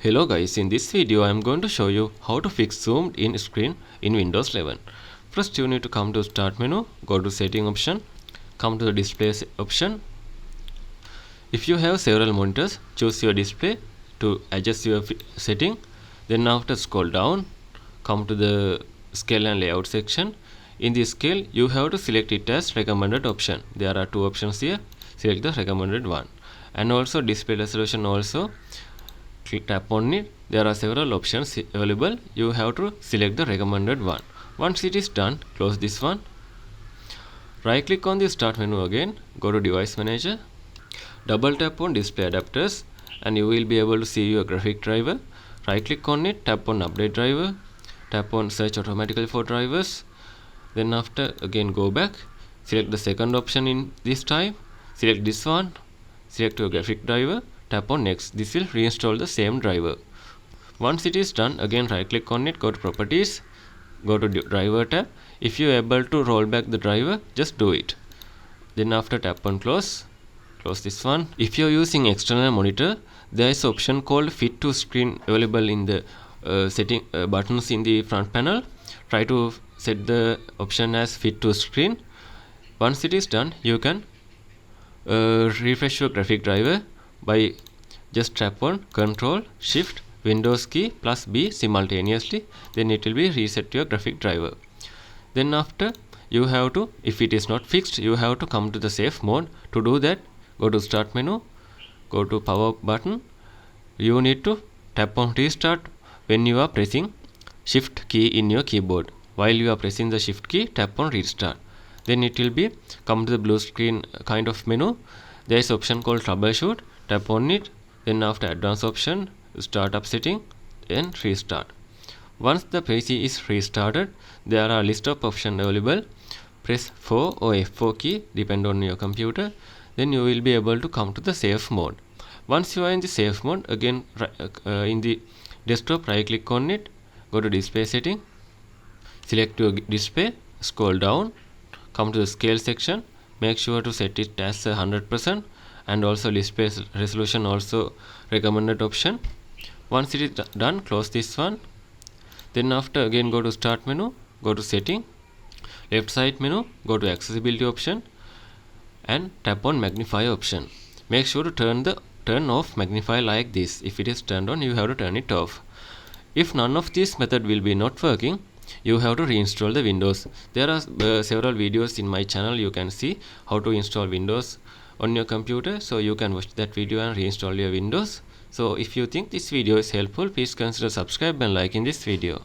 Hello guys, in this video I am going to show you how to fix zoomed in screen in Windows 11. First you need to come to start menu, go to setting option, come to the display option. If you have several monitors, choose your display to adjust your setting. Then after scroll down, come to the scale and layout section. In this scale you have to select it as recommended option. There are two options here. Select the recommended one. And also display resolution also, tap on it. There are several options available. You have to select the recommended one. Once it is done, close this one. Right click on the start menu again, go to device manager, double tap on display adapters and you will be able to see your graphic driver. Right click on it, tap on update driver, tap on search automatically for drivers. Then after again go back, select the second option in this type, select this one, select your graphic driver, tap on next. This will reinstall the same driver. Once it is done, again right click on it, go to properties, go to driver tab. If you are able to roll back the driver, just do it. Then after tap on close this one. If you are using external monitor, there is an option called fit to screen available in the setting buttons in the front panel. Try to set the option as fit to screen. Once it is done, you can refresh your graphic driver by just tap on Ctrl Shift Windows key plus B simultaneously. Then it will be reset your graphic driver. Then after you have to, if it is not fixed, you have to come to the safe mode. To do that, go to start menu, go to power button. You need to tap on restart when you are pressing shift key in your keyboard. While you are pressing the shift key, tap on restart. Then it will be come to the blue screen kind of menu. There is option called troubleshoot, tap on it. Then after advanced option, start up setting and restart. Once the PC is restarted, there are a list of options available. Press 4 or F4 key depend on your computer. Then you will be able to come to the safe mode. Once you are in the safe mode, again in the desktop right click on it, go to display setting, select your display, scroll down, come to the scale section, make sure to set it as 100% and also display resolution also recommended option. Once it is done, close this one. Then after again go to start menu, go to setting, left side menu, go to accessibility option and tap on magnify option. Make sure to turn off magnify like this. If it is turned on, you have to turn it off. If none of these method will be not working, you have to reinstall the Windows. There are several videos in my channel. You can see how to install Windows on your computer, so you can watch that video and reinstall your Windows. So if you think this video is helpful, please consider subscribe and liking this video.